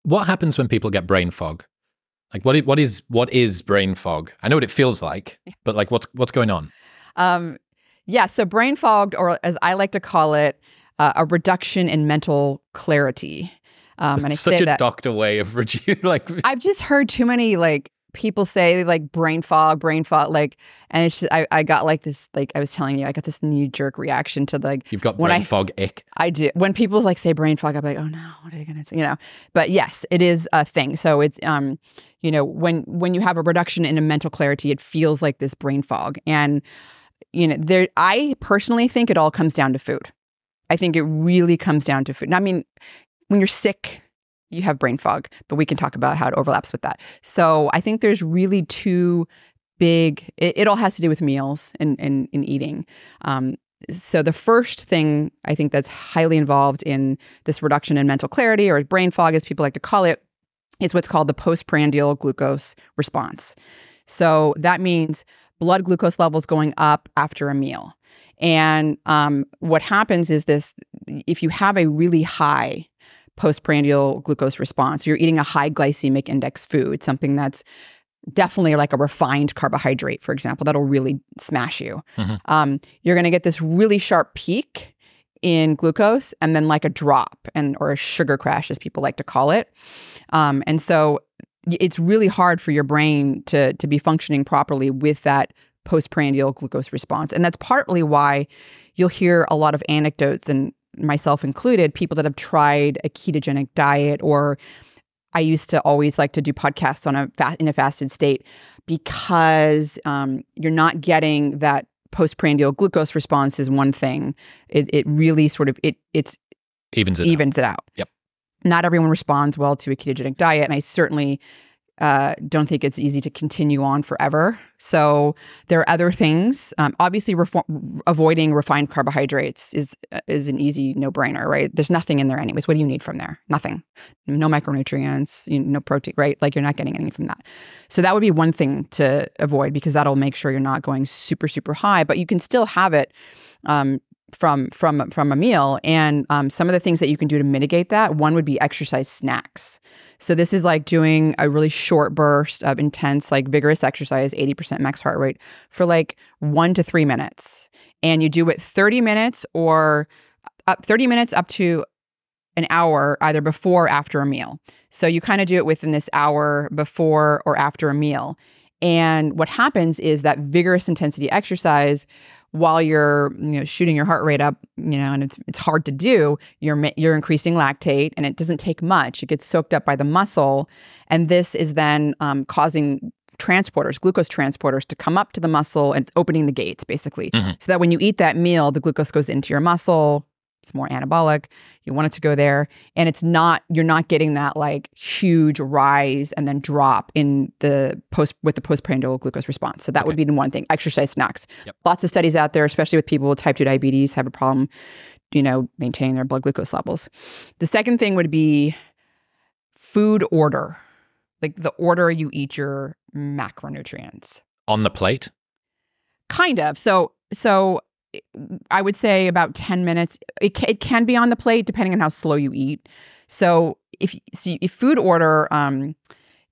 What happens when people get brain fog? Like what is brain fog? I know what it feels like, but like what's going on? So brain fog, or as I like to call it, a reduction in mental clarity. And I Such say a that doctor way of like. I've just heard too many like people say like brain fog, like, and it's just, I got like this, like I was telling you, I got this knee jerk reaction to like You've got brain fog ick. I do. When people like say brain fog, I'm like, oh no, what are they gonna say? You know, but yes, it is a thing. So it's you know, when you have a reduction in a mental clarity, it feels like this brain fog, and you know, I personally think it all comes down to food. I think it really comes down to food. And I mean, when you're sick, you have brain fog, but we can talk about how it overlaps with that. So I think there's really two big, it all has to do with meals and eating. So the first thing I think that's highly involved in this reduction in mental clarity, or brain fog as people like to call it, is what's called the postprandial glucose response. So that means blood glucose levels going up after a meal. And what happens is this, if you have a really high postprandial glucose response, you're eating a high glycemic index food, something that's definitely like a refined carbohydrate, for example, that'll really smash you. Mm-hmm. You're going to get this really sharp peak in glucose and then like a drop, or a sugar crash, as people like to call it. And so it's really hard for your brain to be functioning properly with that postprandial glucose response. And that's partly why you'll hear a lot of anecdotes, and myself included, people that have tried a ketogenic diet, or I used to always like to do podcasts in a fasted state, because you're not getting that postprandial glucose response is one thing. It really sort of, it's evens it out. Yep. Not everyone responds well to a ketogenic diet, and I certainly don't think it's easy to continue on forever. So there are other things. Obviously, avoiding refined carbohydrates is an easy no-brainer, right? There's nothing in there anyways. What do you need from there? Nothing. No micronutrients, no protein, right? Like you're not getting anything from that. So that would be one thing to avoid, because that'll make sure you're not going super, super high, but you can still have it from a meal. And some of the things that you can do to mitigate that, one would be exercise snacks. So this is like doing a really short burst of intense, like vigorous exercise, 80% max heart rate, for like 1 to 3 minutes. And you do it 30 minutes or 30 minutes up to an hour, either before or after a meal. So you kind of do it within this hour before or after a meal. And what happens is that vigorous intensity exercise, while you're shooting your heart rate up, and it's hard to do, you're increasing lactate, and it doesn't take much. It gets soaked up by the muscle, and this is then causing glucose transporters to come up to the muscle, and it's opening the gates basically, so that when you eat that meal, the glucose goes into your muscle. It's more anabolic. You want it to go there, and you're not getting that like huge rise and then drop in with the postprandial glucose response. So that would be the one thing. Exercise snacks. Yep. Lots of studies out there, especially with people with type 2 diabetes, have a problem, maintaining their blood glucose levels. The second thing would be food order, like the order you eat your macronutrients. On the plate? Kind of. So I would say about 10 minutes. It can be on the plate depending on how slow you eat. So if food order,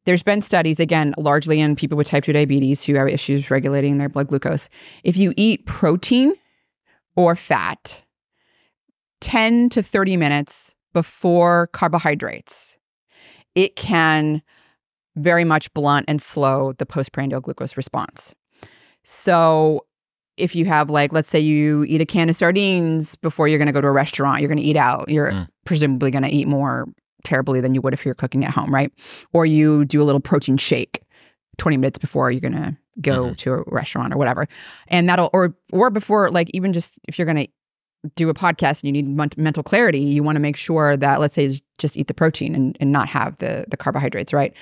there's been studies, again, largely in people with type 2 diabetes who have issues regulating their blood glucose. If you eat protein or fat 10 to 30 minutes before carbohydrates, it can very much blunt and slow the postprandial glucose response. So if you have, like, let's say you eat a can of sardines before you're going to go to a restaurant, you're going to eat out, you're presumably going to eat more terribly than you would if you're cooking at home, right? Or you do a little protein shake 20 minutes before you're going to go to a restaurant or whatever. And that'll, or before, like, even just if you're going to do a podcast and you need mental clarity, you want to make sure that, let's say, just eat the protein and not have the carbohydrates, right?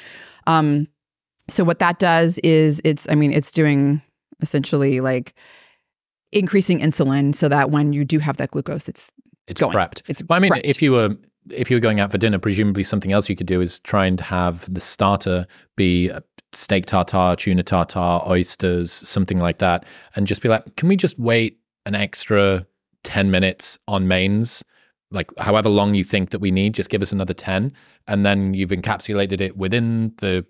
So what that does is it's doing essentially like increasing insulin so that when you do have that glucose, it's going. Prepped. Prepped. If you were going out for dinner, presumably something else you could do is try and have the starter be a steak tartare, tuna tartare, oysters, something like that, and just be like, can we just wait an extra 10 minutes on mains? like however long you think that we need, just give us another 10. And then you've encapsulated it within the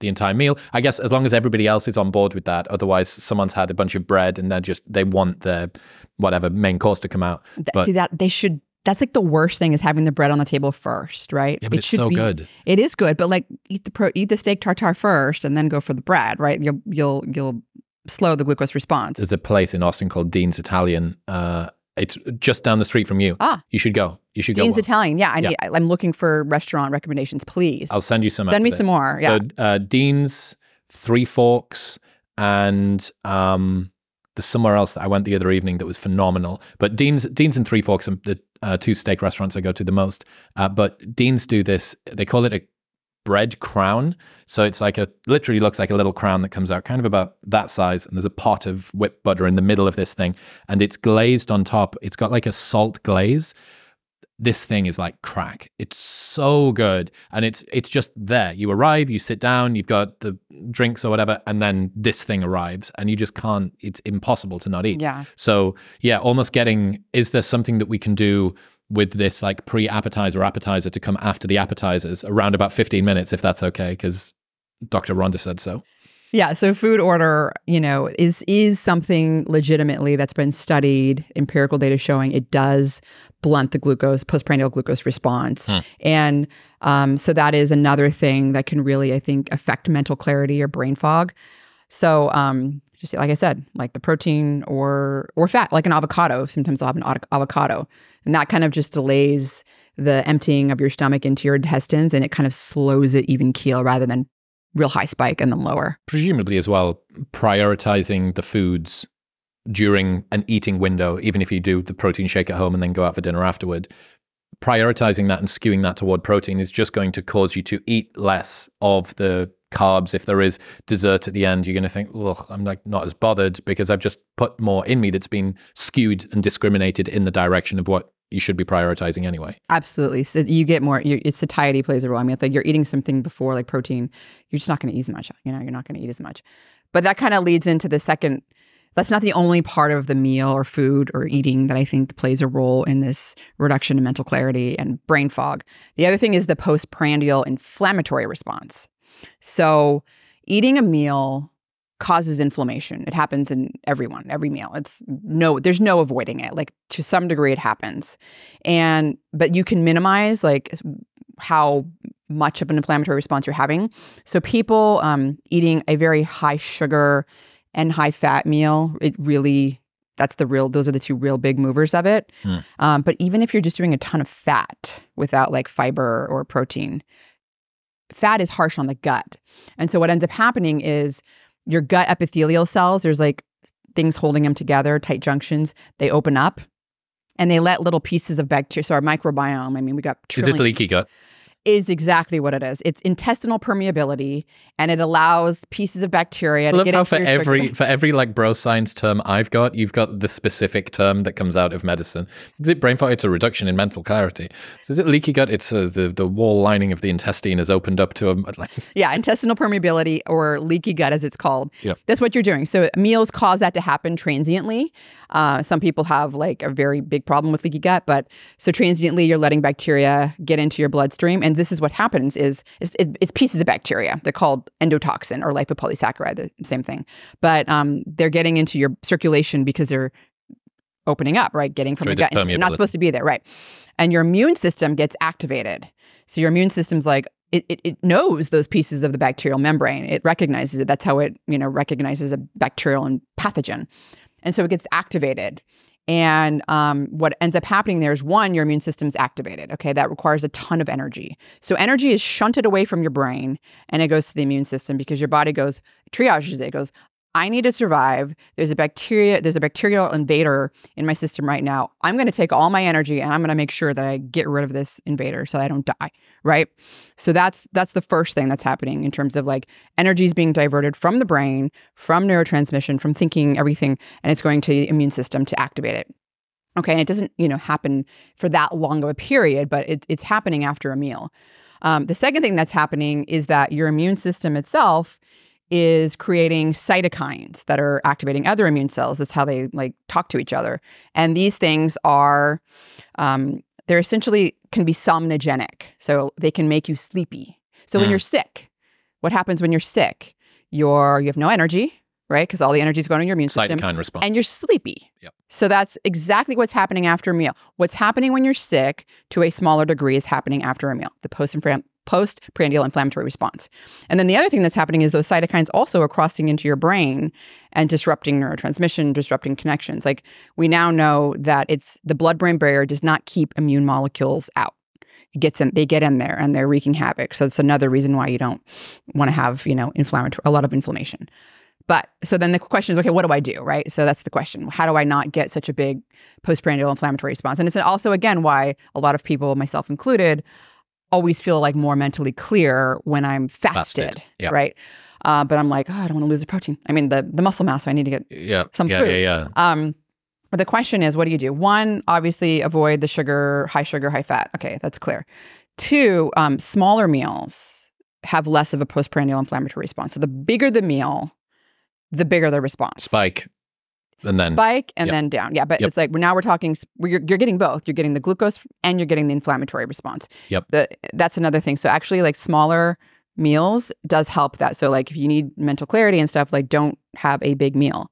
entire meal. I guess as long as everybody else is on board with that. Otherwise, someone's had a bunch of bread and they want their whatever main course to come out. See, that's like the worst thing, is having the bread on the table first, right? Yeah, but it's so good. It is good, but like eat the steak tartare first and then go for the bread, right? You'll slow the glucose response. There's a place in Austin called Dean's Italian. It's just down the street from you. You should go. You should go. Dean's Italian. Yeah, I'm looking for restaurant recommendations, please. I'll send you some. Send me some more. Yeah. So Dean's, Three Forks, and there's somewhere else that I went the other evening that was phenomenal. But Dean's and Three Forks are the two steak restaurants I go to the most. But Dean's do this. They call it a bread crown. So it's like literally looks like a little crown that comes out kind of about that size. And there's a pot of whipped butter in the middle of this thing. And it's glazed on top. It's got like a salt glaze. This thing is like crack. It's so good. And it's just there. You arrive, you sit down, you've got the drinks or whatever, and then this thing arrives and you just can't, it's impossible to not eat. Yeah. So yeah, almost is there something that we can do with this like pre-appetizer or appetizer to come after the appetizers around about 15 minutes, if that's okay, because Dr. Rhonda said so. Yeah, so food order, is something legitimately that's been studied, empirical data showing it does blunt the postprandial glucose response. And so that is another thing that can really, I think, affect mental clarity or brain fog. So just like I said, like the protein or fat, like an avocado. Sometimes I'll have an avocado. And that kind of just delays the emptying of your stomach into your intestines, and it kind of slows it even keel rather than real high spike and then lower. Presumably as well, prioritizing the foods during an eating window, even if you do the protein shake at home and then go out for dinner afterward, prioritizing that and skewing that toward protein is just going to cause you to eat less of the carbs. If there is dessert at the end, you're going to think, look, I'm like not as bothered because I've just put more in me that's been skewed and discriminated in the direction of what you should be prioritizing anyway. Absolutely. So you get more, satiety plays a role. I mean, like you're eating something before, like protein, you're just not going to eat as much. You're not going to eat as much. But that kind of leads into the second, that's not the only part of the meal or food or eating that I think plays a role in this reduction in mental clarity and brain fog. The other thing is the postprandial inflammatory response. So eating a meal causes inflammation. It happens in every meal. There's no avoiding it. Like to some degree it happens. But you can minimize like how much of an inflammatory response you're having. So people eating a very high sugar and high fat meal, those are the two real big movers of it. But even if you're just doing a ton of fat without like fiber or protein, fat is harsh on the gut. And so what ends up happening is your gut epithelial cells, there's like things holding them together, tight junctions, they open up and they let little pieces of bacteria. So our microbiome, I mean, we got trillions. Is this leaky gut? Is exactly what it is. It's intestinal permeability, and it allows pieces of bacteria to get into your for every like bro science term I've got, you've got the specific term that comes out of medicine. Is it brain fog? It's a reduction in mental clarity. So is it leaky gut? It's the wall lining of the intestine is opened up to yeah, intestinal permeability or leaky gut as it's called. Yep. That's what you're doing. So meals cause that to happen transiently. Some people have like a very big problem with leaky gut, but so transiently you're letting bacteria get into your bloodstream, and this is what happens is pieces of bacteria. They're called endotoxin or lipopolysaccharide, the same thing. But they're getting into your circulation because they're opening up, right? Getting from the gut. They're not supposed to be there, right? And your immune system gets activated. So your immune system's like, it knows those pieces of the bacterial membrane. It recognizes it. That's how it, recognizes a bacterial and pathogen. And so it gets activated. And what ends up happening there is, one, your immune system's activated. Okay, that requires a ton of energy. So energy is shunted away from your brain and it goes to the immune system because your body triages it. It goes, I need to survive. There's a bacterial invader in my system right now. I'm going to take all my energy and I'm going to make sure that I get rid of this invader so I don't die, right? So that's the first thing that's happening in terms of like energy is being diverted from the brain, from neurotransmission, from thinking, everything, and it's going to the immune system to activate it. Okay, and it doesn't, happen for that long of a period, but it's happening after a meal. The second thing that's happening is that your immune system itself is creating cytokines that are activating other immune cells. That's how they like talk to each other. And these things are they're essentially can be somnogenic. So they can make you sleepy. So when you're sick, what happens when you're sick? You have no energy, right? Because all the energy is going to your immune system. Cytokine response. And you're sleepy. Yep. So that's exactly what's happening after a meal. What's happening when you're sick to a smaller degree is happening after a meal, the postprandial inflammatory response. And then the other thing that's happening is those cytokines also are crossing into your brain and disrupting neurotransmission, disrupting connections. Like we now know that the blood-brain barrier does not keep immune molecules out. They get in there and they're wreaking havoc. So it's another reason why you don't want to have, a lot of inflammation. But so then the question is, okay, what do I do, right? So that's the question. How do I not get such a big postprandial inflammatory response? And it's also, again, why a lot of people, myself included, always feel like more mentally clear when I'm fasted. Yep. Right? But I'm like, I don't want to lose the protein. I mean, the muscle mass, so I need to get some food. But the question is, what do you do? One, obviously avoid the sugar, high fat. Okay, that's clear. Two, smaller meals have less of a postprandial inflammatory response. So the bigger the meal, the bigger the response. Spike and then down. Yeah, but it's like now we're talking, you're getting both. You're getting the glucose and you're getting the inflammatory response. Yep. That's another thing. So actually like smaller meals does help that. So like if you need mental clarity and stuff, like don't have a big meal.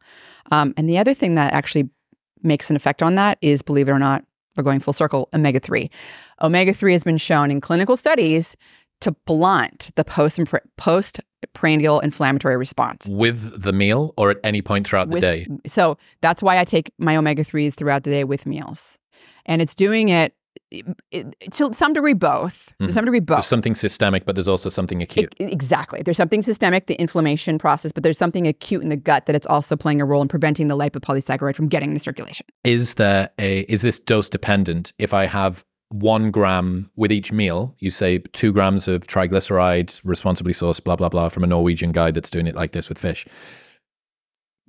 And the other thing that actually makes an effect on that is, believe it or not, we're going full circle, omega-3. Omega-3 has been shown in clinical studies to blunt the postprandial inflammatory response. With the meal or at any point throughout the day? So that's why I take my omega-3s throughout the day with meals. And it's doing it to some degree both. To some degree both. There's something systemic, but there's also something acute. Exactly. There's something systemic, the inflammation process, but there's something acute in the gut that it's also playing a role in preventing the lipopolysaccharide from getting into circulation. Is this dose dependent? If I have 1 gram with each meal, you say 2 grams of triglycerides, responsibly sourced, blah, blah, blah, from a Norwegian guy that's doing it like this with fish.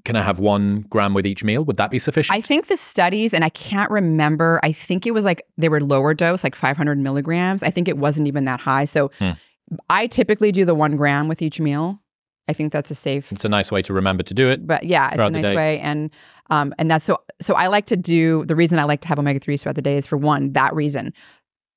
Can I have 1 gram with each meal? Would that be sufficient? I think the studies, and I can't remember, I think it was like they were lower dose, like 500 milligrams. I think it wasn't even that high. So I typically do the 1 gram with each meal. I think that's it's a nice way to remember to do it. But yeah, it's a nice way. And that's so I like to the reason I like to have omega-3s throughout the day is for one, that reason.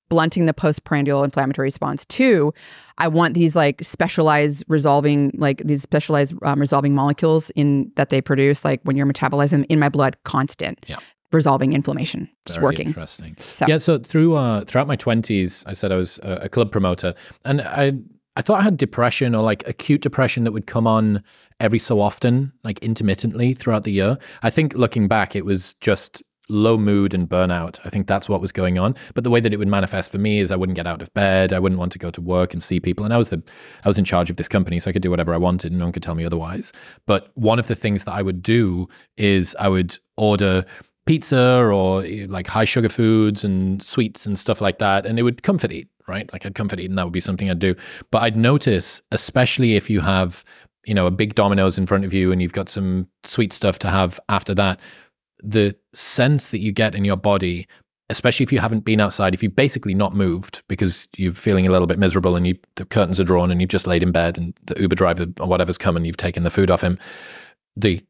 Blunting the postprandial inflammatory response. 2, I want these like specialized resolving molecules that they produce, like when you're metabolizing them in my blood, constant. Yeah. Resolving inflammation, just working. Interesting. So throughout my 20s, I said I was a club promoter, and I thought I had depression or like acute depression that would come on every so often, like intermittently throughout the year. I think looking back, it was just low mood and burnout. I think that's what was going on. But the way that it would manifest for me is I wouldn't get out of bed. I wouldn't want to go to work and see people. And I was in charge of this company, so I could do whatever I wanted and no one could tell me otherwise. But one of the things that I would do is I would order pizza or like high sugar foods and sweets and stuff like that. And it would comfort eat, right? Like I'd comfort eat and that would be something I'd do. But I'd notice, especially if you have, a big Domino's in front of you and you've got some sweet stuff to have after that, the sense that you get in your body, especially if you haven't been outside, if you've basically not moved because you're feeling a little bit miserable and the curtains are drawn and you've just laid in bed and the Uber driver or whatever's come and you've taken the food off him, the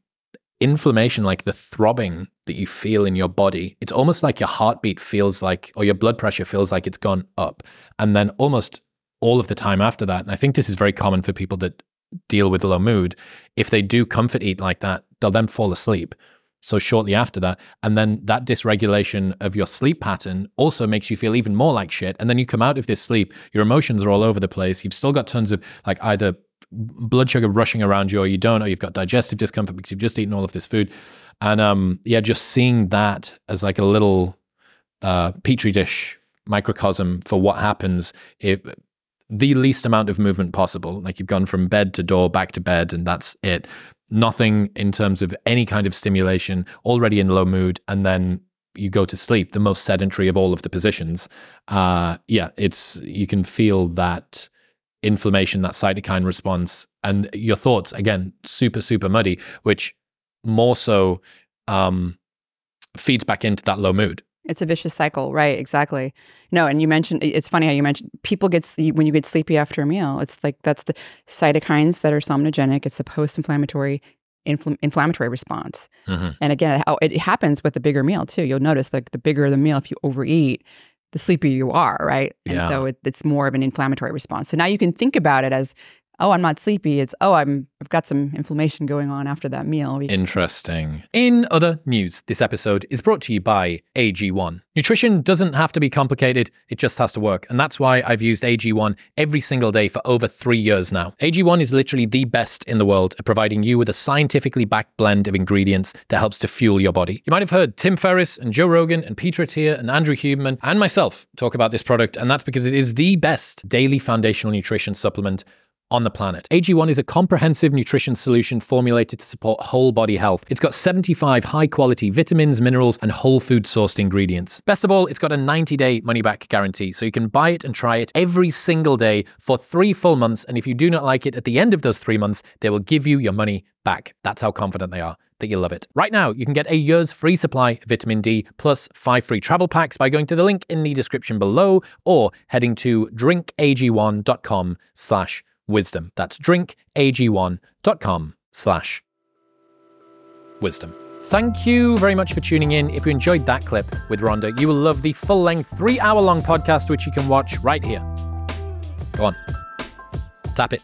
inflammation, like the throbbing that you feel in your body, it's almost like your heartbeat feels like, or your blood pressure feels like it's gone up. And then almost all of the time after that, and I think this is very common for people that deal with low mood, if they do comfort eat like that, they'll then fall asleep. So shortly after that, and then that dysregulation of your sleep pattern also makes you feel even more like shit. And then you come out of this sleep, your emotions are all over the place. You've still got tons of like either blood sugar rushing around you or you don't, or you've got digestive discomfort because you've just eaten all of this food. And just seeing that as like a little petri dish microcosm for what happens if the least amount of movement possible, like you've gone from bed to door, back to bed, and that's it. Nothing in terms of any kind of stimulation, already in low mood, and then you go to sleep, the most sedentary of all of the positions. You can feel that inflammation, that cytokine response, and your thoughts, again, super, super muddy, which more so feeds back into that low mood. It's a vicious cycle, right? Exactly. No, and you mentioned, it's funny how you mentioned people when you get sleepy after a meal, it's like that's the cytokines that are somnogenic. It's the post-inflammatory inflammatory response. And again, it happens with the bigger meal too. You'll notice like the bigger the meal, if you overeat, the sleepier you are, right? And so it's more of an inflammatory response. So now you can think about it as, oh, I'm not sleepy. It's, oh, I've got some inflammation going on after that meal. Interesting. In other news, this episode is brought to you by AG1. Nutrition doesn't have to be complicated. It just has to work. And that's why I've used AG1 every single day for over 3 years now. AG1 is literally the best in the world at providing you with a scientifically backed blend of ingredients that helps to fuel your body. You might have heard Tim Ferriss and Joe Rogan and Peter Attia and Andrew Huberman and myself talk about this product. And that's because it is the best daily foundational nutrition supplement on the planet. AG1 is a comprehensive nutrition solution formulated to support whole body health. It's got 75 high-quality vitamins, minerals, and whole food-sourced ingredients. Best of all, it's got a 90-day money-back guarantee, so you can buy it and try it every single day for 3 full months, and if you do not like it at the end of those 3 months, they will give you your money back. That's how confident they are that you'll love it. Right now, you can get a year's free supply of vitamin D plus 5 free travel packs by going to the link in the description below or heading to drinkag1.com/wisdom. That's drinkag1.com/wisdom. Thank you very much for tuning in. If you enjoyed that clip with Rhonda, you will love the full-length 3-hour-long podcast, which you can watch right here. Go on. Tap it.